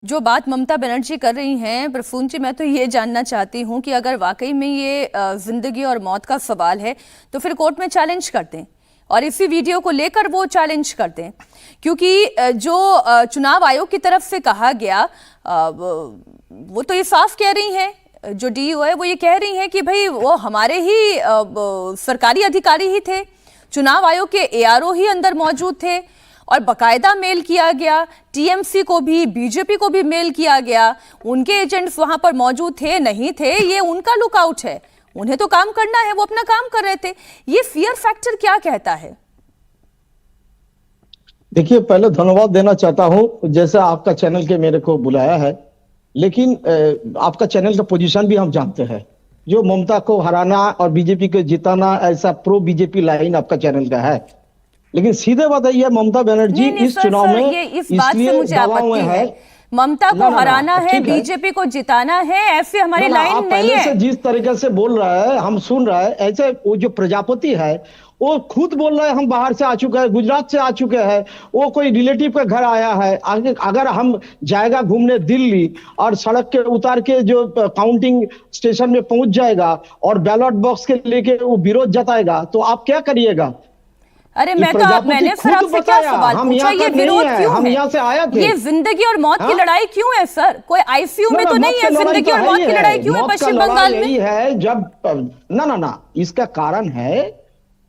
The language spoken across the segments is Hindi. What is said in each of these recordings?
जो बात ममता बनर्जी कर रही हैं प्रसून जी, मैं तो ये जानना चाहती हूँ कि अगर वाकई में ये जिंदगी और मौत का सवाल है तो फिर कोर्ट में चैलेंज करते हैं और इसी वीडियो को लेकर वो चैलेंज करते हैं, क्योंकि जो चुनाव आयोग की तरफ से कहा गया वो तो ये साफ कह रही हैं, जो डीईओ है वो ये कह रही हैं कि भाई वो हमारे ही सरकारी अधिकारी ही थे, चुनाव आयोग के एआरओ ही अंदर मौजूद थे और बकायदा मेल किया गया, टीएमसी को भी बीजेपी को भी मेल किया गया, उनके एजेंट्स वहां पर मौजूद थे नहीं थे ये उनका लुकआउट है, उन्हें तो काम करना है, वो अपना काम कर रहे थे। ये फियर फैक्टर क्या कहता है? देखिए, पहले धन्यवाद देना चाहता हूं जैसा आपका चैनल के मेरे को बुलाया है, लेकिन आपका चैनल का पोजीशन भी हम जानते हैं। जो ममता को हराना और बीजेपी को जिताना, ऐसा प्रो बीजेपी लाइन आपका चैनल का है। लेकिन सीधे बात है, ममता बनर्जी इस चुनाव में ये इस बात से मुझे आपत्ति है। ममता को हराना है, बीजेपी को जिताना है, ऐसे हमारी लाइन नहीं है। से जिस तरीके से बोल रहा है हम सुन रहे हैं, ऐसे वो जो प्रजापति है वो खुद बोल रहा है हम बाहर से आ चुके हैं, गुजरात से आ चुके हैं, वो कोई रिलेटिव का घर आया है। अगर हम जाएगा घूमने दिल्ली और सड़क के उतार के जो काउंटिंग स्टेशन में पहुंच जाएगा और बैलेट बॉक्स के लेके वो विरोध जताएगा तो आप क्या करिएगा? अरे मैंने सर आपसे क्या सवाल पूछा, ये विरोध क्यों हम है? यहाँ से आए थे। ये जिंदगी और मौत की लड़ाई क्यों है सर? कोई आईसीयू में तो नहीं है, जिंदगी और मौत की लड़ाई क्यों है पश्चिम बंगाल में? यही है जब ना इसका कारण है,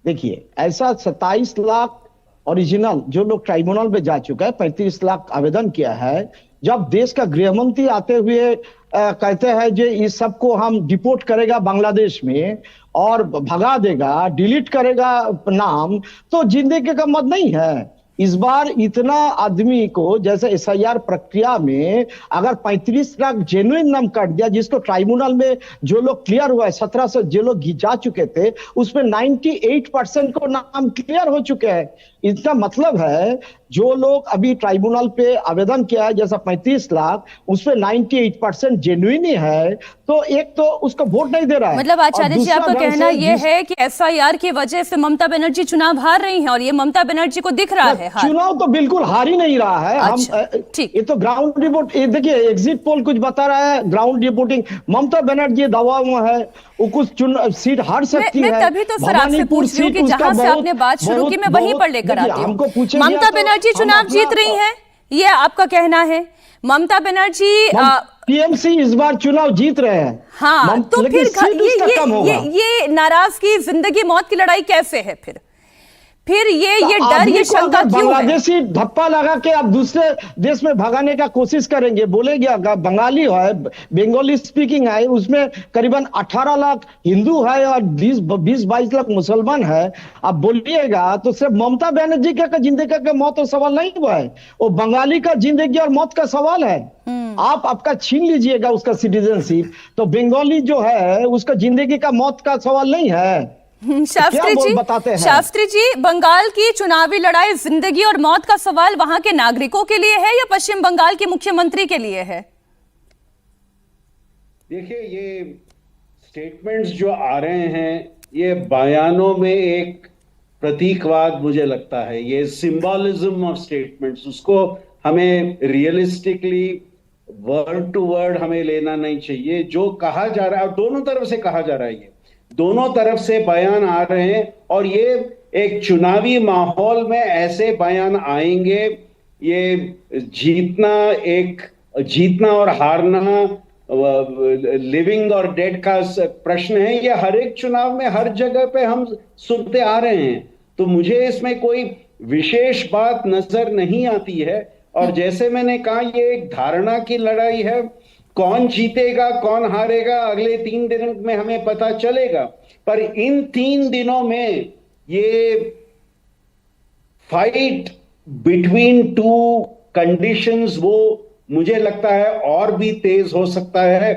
देखिए ऐसा 27 लाख ओरिजिनल जो लोग ट्राइब्यूनल में जा चुका है, 35 लाख आवेदन किया है। जब देश का गृहमंत्री आते हुए कहते हैं जो इस सबको हम डिपोर्ट करेगा बांग्लादेश में और भगा देगा, डिलीट करेगा नाम, तो जिंदगी का मत नहीं है। इस बार इतना आदमी को जैसे एसआईआर प्रक्रिया में अगर 35 लाख जेन्युइन नाम काट दिया, जिसको ट्राइब्यूनल में जो लोग क्लियर हुआ है, 1700 जो लोग जा चुके थे उसमें 98% को नाम क्लियर हो चुके हैं। इसका मतलब है जो लोग अभी ट्राइब्यूनल पे आवेदन किया है जैसा 35 लाख, उसमें 98% जेन्युइन ही है, तो एक तो उसको वोट नहीं दे रहा है। मतलब आचार्य जी आपका कहना यह है कि एफआईआर की वजह से ममता बनर्जी चुनाव हार रही हैं और ये ममता बनर्जी को दिख रहा है। चुनाव तो बिल्कुल हार ही नहीं रहा है। अच्छा, ठीक, ये तो ग्राउंड रिपोर्ट, देखिए एग्जिट पोल कुछ बता रहा है, ग्राउंड रिपोर्टिंग ममता बनर्जी दबा हुआ है, वो कुछ सीट हार सकती है। मैं तभी तो सर आपसे पूछ रही हूँ कि जहां से आपने बात शुरू की मैं वहीं पर लेकर आती हूँ। ममता बनर्जी चुनाव जीत रही हैं, ये आपका कहना है? ममता बनर्जी टीएमसी इस बार चुनाव जीत रहे हैं। हाँ, तो फिर ये नाराजगी जिंदगी मौत की लड़ाई कैसे है? फिर ये डर, ये शंका क्यों है? बांग्लादेशी धप्पा लगा के अब दूसरे देश में भगाने का कोशिश करेंगे, बोलेंगे बंगाली है, बंगाली स्पीकिंग है, उसमें करीबन 18 लाख हिंदू है और 20-22 लाख मुसलमान है। अब बोलिएगा तो सिर्फ ममता बनर्जी का जिंदगी का मौत का सवाल नहीं हुआ है, वो बंगाली का जिंदगी और मौत का सवाल है। आप आपका छीन लीजिएगा उसका सिटीजनशिप, तो बंगाली जो है उसका जिंदगी का मौत का सवाल नहीं है। शास्त्री जी, बंगाल की चुनावी लड़ाई जिंदगी और मौत का सवाल वहां के नागरिकों के लिए है या पश्चिम बंगाल के मुख्यमंत्री के लिए है? देखिए, ये स्टेटमेंट्स जो आ रहे हैं ये बयानों में एक प्रतीकवाद मुझे लगता है, ये सिंबॉलिज्म ऑफ स्टेटमेंट्स, उसको हमें रियलिस्टिकली वर्ड टू वर्ड हमें लेना नहीं चाहिए। जो कहा जा रहा है और दोनों तरफ से कहा जा रहा है, ये दोनों तरफ से बयान आ रहे हैं और ये एक चुनावी माहौल में ऐसे बयान आएंगे। ये जीतना और हारना, लिविंग और डेड का प्रश्न है। ये हर एक चुनाव में हर जगह पे हम सुनते आ रहे हैं, तो मुझे इसमें कोई विशेष बात नजर नहीं आती है। और जैसे मैंने कहा, ये एक धारणा की लड़ाई है, कौन जीतेगा कौन हारेगा अगले 3 दिन में हमें पता चलेगा। पर इन 3 दिनों में ये फाइट बिटवीन 2 कंडीशंस वो मुझे लगता है और भी तेज हो सकता है